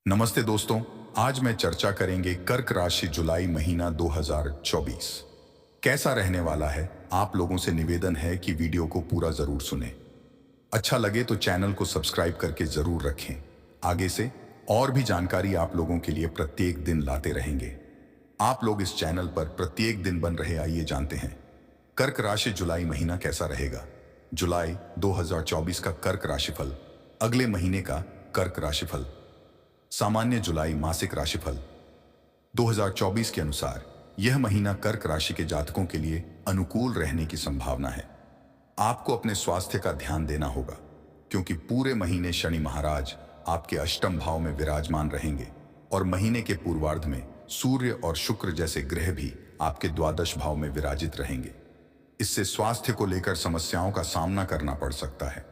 नमस्ते दोस्तों। आज मैं चर्चा करेंगे कर्क राशि जुलाई महीना 2024 कैसा रहने वाला है। आप लोगों से निवेदन है कि वीडियो को पूरा जरूर सुनें। अच्छा लगे तो चैनल को सब्सक्राइब करके जरूर रखें। आगे से और भी जानकारी आप लोगों के लिए प्रत्येक दिन लाते रहेंगे। आप लोग इस चैनल पर प्रत्येक दिन बन रहे, आइए जानते हैं कर्क राशि जुलाई महीना कैसा रहेगा। जुलाई 2024 का कर्क राशिफल। अगले महीने का कर्क राशिफल। सामान्य जुलाई मासिक राशिफल 2024 के अनुसार यह महीना कर्क राशि के जातकों के लिए अनुकूल रहने की संभावना है। आपको अपने स्वास्थ्य का ध्यान देना होगा क्योंकि पूरे महीने शनि महाराज आपके अष्टम भाव में विराजमान रहेंगे और महीने के पूर्वार्ध में सूर्य और शुक्र जैसे ग्रह भी आपके द्वादश भाव में विराजित रहेंगे। इससे स्वास्थ्य को लेकर समस्याओं का सामना करना पड़ सकता है।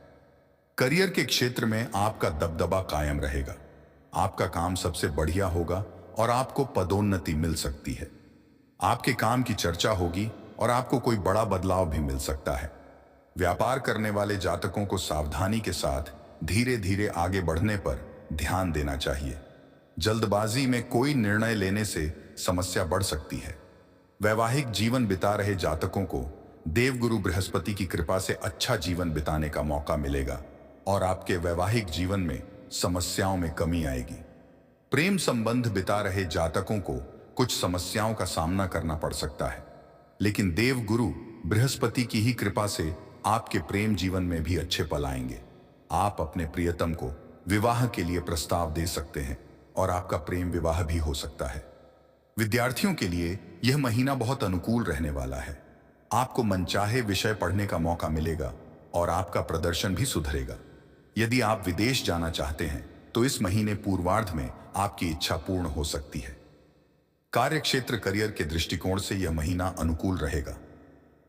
करियर के क्षेत्र में आपका दबदबा कायम रहेगा। आपका काम सबसे बढ़िया होगा और आपको पदोन्नति मिल सकती है। आपके काम की चर्चा होगी और आपको कोई बड़ा बदलाव भी मिल सकता है। व्यापार करने वाले जातकों को सावधानी के साथ धीरे धीरे आगे बढ़ने पर ध्यान देना चाहिए। जल्दबाजी में कोई निर्णय लेने से समस्या बढ़ सकती है। वैवाहिक जीवन बिता रहे जातकों को देवगुरु बृहस्पति की कृपा से अच्छा जीवन बिताने का मौका मिलेगा और आपके वैवाहिक जीवन में समस्याओं में कमी आएगी। प्रेम संबंध बिता रहे जातकों को कुछ समस्याओं का सामना करना पड़ सकता है, लेकिन देवगुरु बृहस्पति की ही कृपा से आपके प्रेम जीवन में भी अच्छे पल आएंगे। आप अपने प्रियतम को विवाह के लिए प्रस्ताव दे सकते हैं और आपका प्रेम विवाह भी हो सकता है। विद्यार्थियों के लिए यह महीना बहुत अनुकूल रहने वाला है। आपको मनचाहे विषय पढ़ने का मौका मिलेगा और आपका प्रदर्शन भी सुधरेगा। यदि आप विदेश जाना चाहते हैं तो इस महीने पूर्वार्ध में आपकी इच्छा पूर्ण हो सकती है। कार्यक्षेत्र करियर के दृष्टिकोण से यह महीना अनुकूल रहेगा।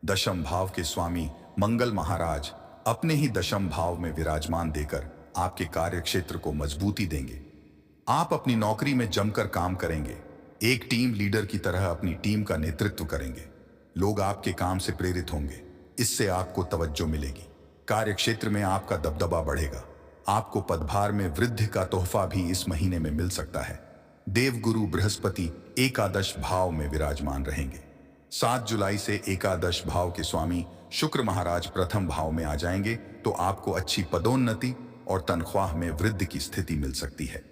दशम भाव के स्वामी मंगल महाराज अपने ही दशम भाव में विराजमान देकर आपके कार्यक्षेत्र को मजबूती देंगे। आप अपनी नौकरी में जमकर काम करेंगे। एक टीम लीडर की तरह अपनी टीम का नेतृत्व करेंगे। लोग आपके काम से प्रेरित होंगे। इससे आपको तवज्जो मिलेगी। कार्यक्षेत्र में आपका दबदबा बढ़ेगा। आपको पदभार में वृद्धि का तोहफा भी इस महीने में मिल सकता है। देवगुरु बृहस्पति एकादश भाव में विराजमान रहेंगे। 7 जुलाई से एकादश भाव के स्वामी शुक्र महाराज प्रथम भाव में आ जाएंगे तो आपको अच्छी पदोन्नति और तनख्वाह में वृद्धि की स्थिति मिल सकती है।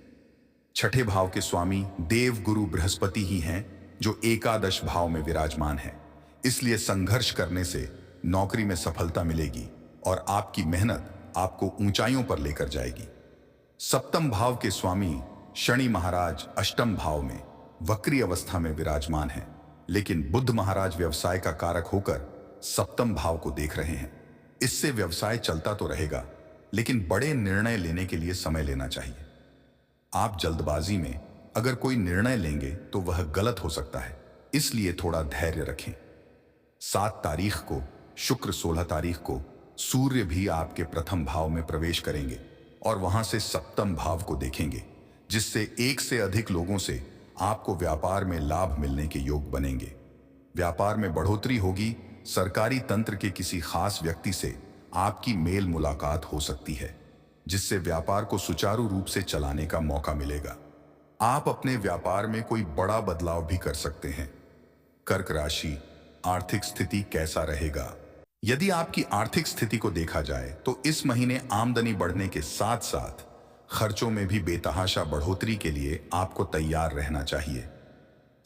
छठे भाव के स्वामी देवगुरु बृहस्पति ही हैं जो एकादश भाव में विराजमान है। इसलिए संघर्ष करने से नौकरी में सफलता मिलेगी और आपकी मेहनत आपको ऊंचाइयों पर लेकर जाएगी। सप्तम भाव के स्वामी शनि महाराज अष्टम भाव में वक्री अवस्था में विराजमान हैं, लेकिन बुध महाराज व्यवसाय का कारक होकर सप्तम भाव को देख रहे हैं। इससे व्यवसाय चलता तो रहेगा, लेकिन बड़े निर्णय लेने के लिए समय लेना चाहिए। आप जल्दबाजी में अगर कोई निर्णय लेंगे तो वह गलत हो सकता है, इसलिए थोड़ा धैर्य रखें। 7 तारीख को शुक्र, 16 तारीख को सूर्य भी आपके प्रथम भाव में प्रवेश करेंगे और वहां से सप्तम भाव को देखेंगे, जिससे एक से अधिक लोगों से आपको व्यापार में लाभ मिलने के योग बनेंगे। व्यापार में बढ़ोतरी होगी। सरकारी तंत्र के किसी खास व्यक्ति से आपकी मेल मुलाकात हो सकती है, जिससे व्यापार को सुचारू रूप से चलाने का मौका मिलेगा। आप अपने व्यापार में कोई बड़ा बदलाव भी कर सकते हैं। कर्क राशि आर्थिक स्थिति कैसा रहेगा। यदि आपकी आर्थिक स्थिति को देखा जाए तो इस महीने आमदनी बढ़ने के साथ साथ खर्चों में भी बेतहाशा बढ़ोतरी के लिए आपको तैयार रहना चाहिए।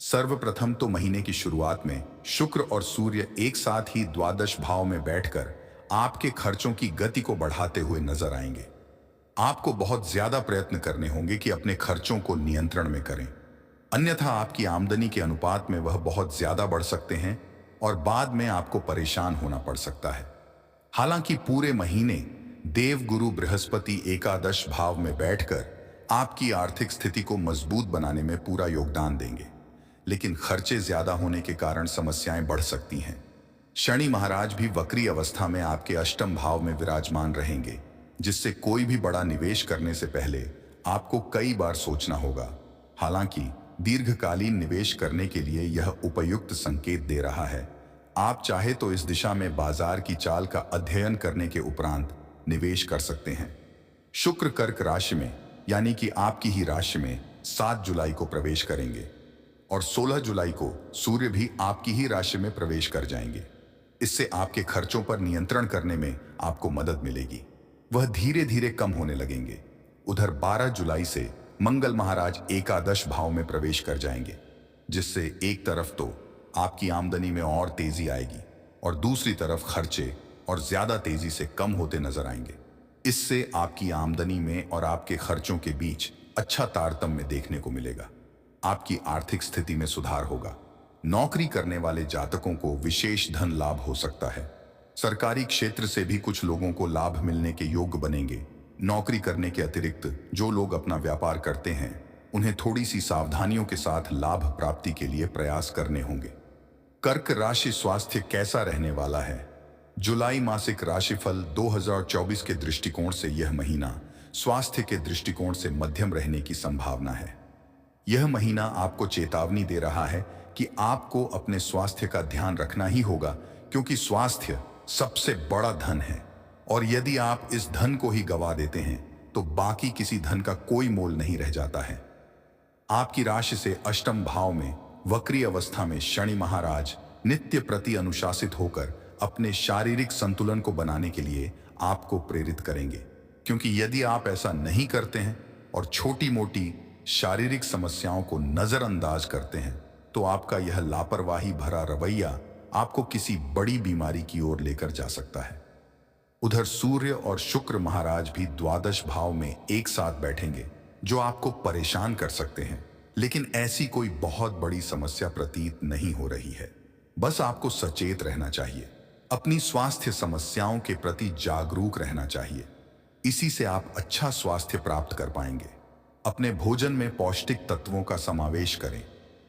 सर्वप्रथम तो महीने की शुरुआत में शुक्र और सूर्य एक साथ ही द्वादश भाव में बैठकर आपके खर्चों की गति को बढ़ाते हुए नजर आएंगे। आपको बहुत ज्यादा प्रयत्न करने होंगे कि अपने खर्चों को नियंत्रण में करें, अन्यथा आपकी आमदनी के अनुपात में वह बहुत ज्यादा बढ़ सकते हैं और बाद में आपको परेशान होना पड़ सकता है। हालांकि पूरे महीने देवगुरु बृहस्पति एकादश भाव में बैठकर आपकी आर्थिक स्थिति को मजबूत बनाने में पूरा योगदान देंगे, लेकिन खर्चे ज्यादा होने के कारण समस्याएं बढ़ सकती हैं। शनि महाराज भी वक्री अवस्था में आपके अष्टम भाव में विराजमान रहेंगे, जिससे कोई भी बड़ा निवेश करने से पहले आपको कई बार सोचना होगा। हालांकि दीर्घकालीन निवेश करने के लिए यह उपयुक्त संकेत दे रहा है। आप चाहे तो इस दिशा में बाजार की चाल का अध्ययन करने के उपरांत निवेश कर सकते हैं। शुक्र कर्क राशि में यानी कि आपकी ही राशि में 7 जुलाई को प्रवेश करेंगे और 16 जुलाई को सूर्य भी आपकी ही राशि में प्रवेश कर जाएंगे। इससे आपके खर्चों पर नियंत्रण करने में आपको मदद मिलेगी, वह धीरे धीरे कम होने लगेंगे। उधर 12 जुलाई से मंगल महाराज एकादश भाव में प्रवेश कर जाएंगे, जिससे एक तरफ तो आपकी आमदनी में और तेजी आएगी और दूसरी तरफ खर्चे और ज्यादा तेजी से कम होते नजर आएंगे। इससे आपकी आमदनी में और आपके खर्चों के बीच अच्छा तारतम्य देखने को मिलेगा। आपकी आर्थिक स्थिति में सुधार होगा। नौकरी करने वाले जातकों को विशेष धन लाभ हो सकता है। सरकारी क्षेत्र से भी कुछ लोगों को लाभ मिलने के योग्य बनेंगे। नौकरी करने के अतिरिक्त जो लोग अपना व्यापार करते हैं, उन्हें थोड़ी सी सावधानियों के साथ लाभ प्राप्ति के लिए प्रयास करने होंगे। कर्क राशि स्वास्थ्य कैसा रहने वाला है? जुलाई मासिक राशिफल 2024 के दृष्टिकोण से यह महीना स्वास्थ्य के दृष्टिकोण से मध्यम रहने की संभावना है। यह महीना आपको चेतावनी दे रहा है कि आपको अपने स्वास्थ्य का ध्यान रखना ही होगा, क्योंकि स्वास्थ्य सबसे बड़ा धन है और यदि आप इस धन को ही गवा देते हैं तो बाकी किसी धन का कोई मोल नहीं रह जाता है। आपकी राशि से अष्टम भाव में वक्री अवस्था में शनि महाराज नित्य प्रति अनुशासित होकर अपने शारीरिक संतुलन को बनाने के लिए आपको प्रेरित करेंगे, क्योंकि यदि आप ऐसा नहीं करते हैं और छोटी मोटी शारीरिक समस्याओं को नजरअंदाज करते हैं तो आपका यह लापरवाही भरा रवैया आपको किसी बड़ी बीमारी की ओर लेकर जा सकता है। उधर सूर्य और शुक्र महाराज भी द्वादश भाव में एक साथ बैठेंगे, जो आपको परेशान कर सकते हैं, लेकिन ऐसी कोई बहुत बड़ी समस्या प्रतीत नहीं हो रही है। बस आपको सचेत रहना चाहिए, अपनी स्वास्थ्य समस्याओं के प्रति जागरूक रहना चाहिए। इसी से आप अच्छा स्वास्थ्य प्राप्त कर पाएंगे। अपने भोजन में पौष्टिक तत्वों का समावेश करें।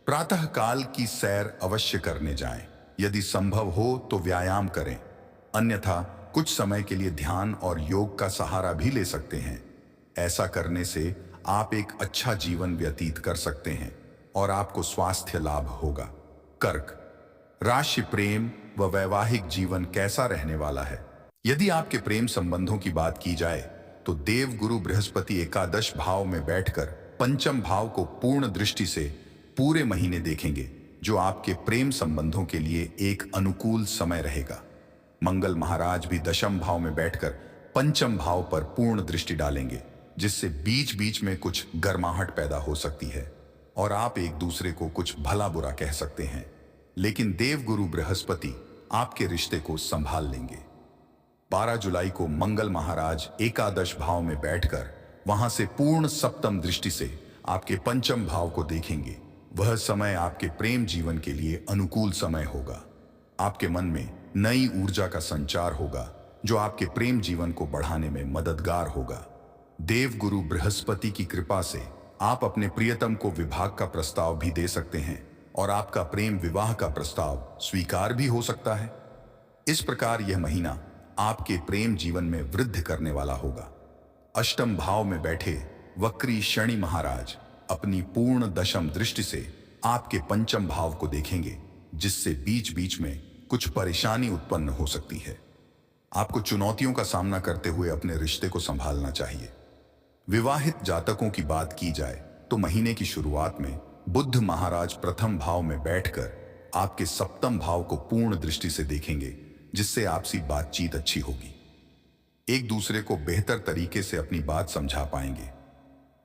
प्रातः काल की सैर अवश्य करने जाएं। यदि संभव हो तो व्यायाम करें, अन्यथा कुछ समय के लिए ध्यान और योग का सहारा भी ले सकते हैं। ऐसा करने से आप एक अच्छा जीवन व्यतीत कर सकते हैं और आपको स्वास्थ्य लाभ होगा। कर्क राशि प्रेम व वैवाहिक जीवन कैसा रहने वाला है? यदि आपके प्रेम संबंधों की बात की जाए तो देव गुरु बृहस्पति एकादश भाव में बैठकर पंचम भाव को पूर्ण दृष्टि से पूरे महीने देखेंगे, जो आपके प्रेम संबंधों के लिए एक अनुकूल समय रहेगा। मंगल महाराज भी दशम भाव में बैठकर पंचम भाव पर पूर्ण दृष्टि डालेंगे, जिससे बीच बीच में कुछ गर्माहट पैदा हो सकती है और आप एक दूसरे को कुछ भला बुरा कह सकते हैं, लेकिन देव गुरु बृहस्पति आपके रिश्ते को संभाल लेंगे। 12 जुलाई को मंगल महाराज एकादश भाव में बैठकर वहां से पूर्ण सप्तम दृष्टि से आपके पंचम भाव को देखेंगे। वह समय आपके प्रेम जीवन के लिए अनुकूल समय होगा। आपके मन में नई ऊर्जा का संचार होगा, जो आपके प्रेम जीवन को बढ़ाने में मददगार होगा। देव गुरु बृहस्पति की कृपा से आप अपने प्रियतम को विवाह का प्रस्ताव भी दे सकते हैं और आपका प्रेम विवाह का प्रस्ताव स्वीकार भी हो सकता है। इस प्रकार यह महीना आपके प्रेम जीवन में वृद्धि करने वाला होगा। अष्टम भाव में बैठे वक्री शनि महाराज अपनी पूर्ण दशम दृष्टि से आपके पंचम भाव को देखेंगे, जिससे बीच बीच में कुछ परेशानी उत्पन्न हो सकती है। आपको चुनौतियों का सामना करते हुए अपने रिश्ते को संभालना चाहिए। विवाहित जातकों की बात की जाए तो महीने की शुरुआत में बुध महाराज प्रथम भाव में बैठकर आपके सप्तम भाव को पूर्ण दृष्टि से देखेंगे, जिससे आपसी बातचीत अच्छी होगी। एक दूसरे को बेहतर तरीके से अपनी बात समझा पाएंगे।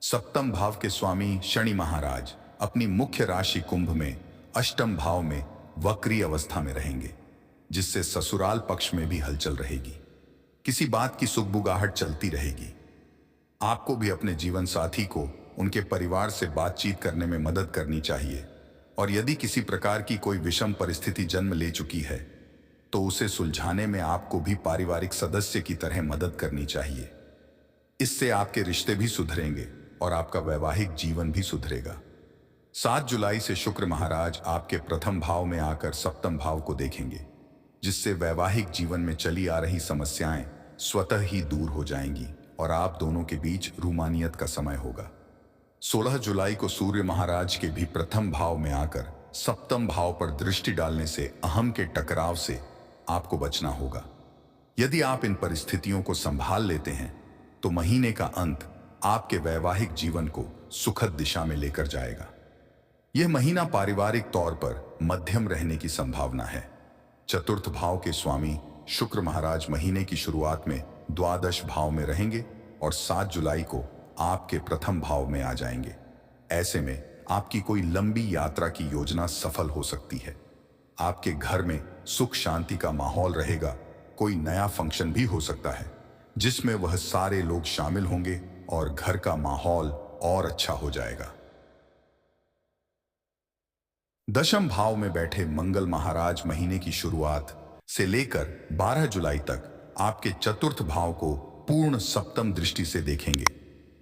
सप्तम भाव के स्वामी शनि महाराज अपनी मुख्य राशि कुंभ में अष्टम भाव में वक्री अवस्था में रहेंगे, जिससे ससुराल पक्ष में भी हलचल रहेगी। किसी बात की सुगबुगाहट चलती रहेगी। आपको भी अपने जीवन साथी को उनके परिवार से बातचीत करने में मदद करनी चाहिए और यदि किसी प्रकार की कोई विषम परिस्थिति जन्म ले चुकी है तो उसे सुलझाने में आपको भी पारिवारिक सदस्य की तरह मदद करनी चाहिए। इससे आपके रिश्ते भी सुधरेंगे और आपका वैवाहिक जीवन भी सुधरेगा। 7 जुलाई से शुक्र महाराज आपके प्रथम भाव में आकर सप्तम भाव को देखेंगे, जिससे वैवाहिक जीवन में चली आ रही समस्याएं स्वतः ही दूर हो जाएंगी और आप दोनों के बीच रूमानियत का समय होगा। 16 जुलाई को सूर्य महाराज के भी प्रथम भाव में आकर सप्तम भाव पर दृष्टि डालने से अहम के टकराव से आपको बचना होगा। यदि आप इन परिस्थितियों को संभाल लेते हैं तो महीने का अंत आपके वैवाहिक जीवन को सुखद दिशा में लेकर जाएगा। यह महीना पारिवारिक तौर पर मध्यम रहने की संभावना है। चतुर्थ भाव के स्वामी शुक्र महाराज महीने की शुरुआत में द्वादश भाव में रहेंगे और 7 जुलाई को आपके प्रथम भाव में आ जाएंगे। ऐसे में आपकी कोई लंबी यात्रा की योजना सफल हो सकती है। आपके घर में सुख शांति का माहौल रहेगा। कोई नया फंक्शन भी हो सकता है जिसमें वह सारे लोग शामिल होंगे और घर का माहौल और अच्छा हो जाएगा। दशम भाव में बैठे मंगल महाराज महीने की शुरुआत से लेकर 12 जुलाई तक आपके चतुर्थ भाव को पूर्ण सप्तम दृष्टि से देखेंगे,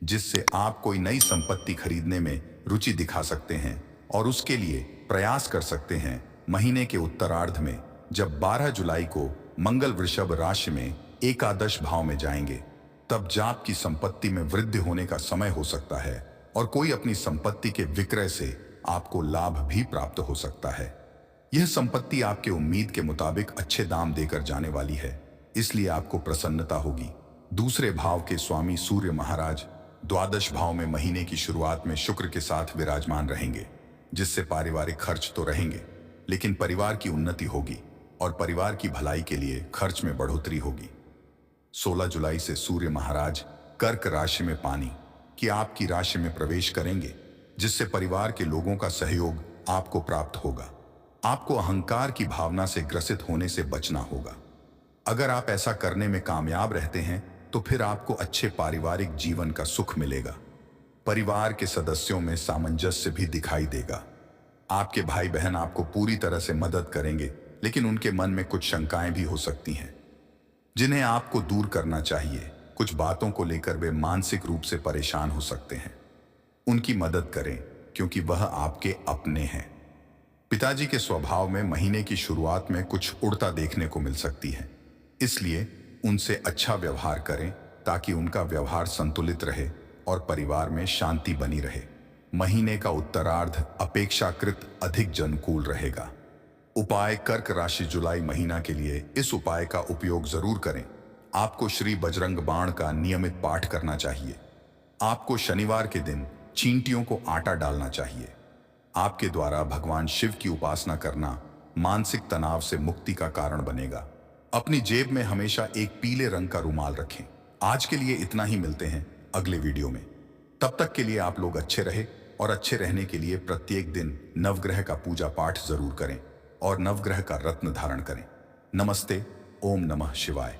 जिससे आप कोई नई संपत्ति खरीदने में रुचि दिखा सकते हैं और उसके लिए प्रयास कर सकते हैं। महीने के उत्तरार्ध में जब 12 जुलाई को मंगल वृषभ राशि में एकादश भाव में जाएंगे, तब जाप की संपत्ति में वृद्धि होने का समय हो सकता है और कोई अपनी संपत्ति के विक्रय से आपको लाभ भी प्राप्त हो सकता है। यह संपत्ति आपके उम्मीद के मुताबिक अच्छे दाम देकर जाने वाली है, इसलिए आपको प्रसन्नता होगी। दूसरे भाव के स्वामी सूर्य महाराज द्वादश भाव में महीने की शुरुआत में शुक्र के साथ विराजमान रहेंगे, जिससे पारिवारिक खर्च तो रहेंगे, लेकिन परिवार की उन्नति होगी और परिवार की भलाई के लिए खर्च में बढ़ोतरी होगी। 16 जुलाई से सूर्य महाराज कर्क राशि में पानी की आपकी राशि में प्रवेश करेंगे, जिससे परिवार के लोगों का सहयोग आपको प्राप्त होगा। आपको अहंकार की भावना से ग्रसित होने से बचना होगा। अगर आप ऐसा करने में कामयाब रहते हैं तो फिर आपको अच्छे पारिवारिक जीवन का सुख मिलेगा। परिवार के सदस्यों में सामंजस्य भी दिखाई देगा। आपके भाई बहन आपको पूरी तरह से मदद करेंगे, लेकिन उनके मन में कुछ शंकाएं भी हो सकती हैं जिन्हें आपको दूर करना चाहिए। कुछ बातों को लेकर वे मानसिक रूप से परेशान हो सकते हैं। उनकी मदद करें क्योंकि वह आपके अपने हैं। पिताजी के स्वभाव में महीने की शुरुआत में कुछ उड़ता देखने को मिल सकती है, इसलिए उनसे अच्छा व्यवहार करें ताकि उनका व्यवहार संतुलित रहे और परिवार में शांति बनी रहे। महीने का उत्तरार्ध अपेक्षाकृत अधिक जनकूल रहेगा। उपाय कर्क राशि जुलाई महीना के लिए इस उपाय का उपयोग जरूर करें। आपको श्री बजरंग बाण का नियमित पाठ करना चाहिए। आपको शनिवार के दिन चींटियों को आटा डालना चाहिए। आपके द्वारा भगवान शिव की उपासना करना मानसिक तनाव से मुक्ति का कारण बनेगा। अपनी जेब में हमेशा एक पीले रंग का रुमाल रखें। आज के लिए इतना ही, मिलते हैं अगले वीडियो में। तब तक के लिए आप लोग अच्छे रहे और अच्छे रहने के लिए प्रत्येक दिन नवग्रह का पूजा पाठ जरूर करें और नवग्रह का रत्न धारण करें। नमस्ते। ओम नमः शिवाय।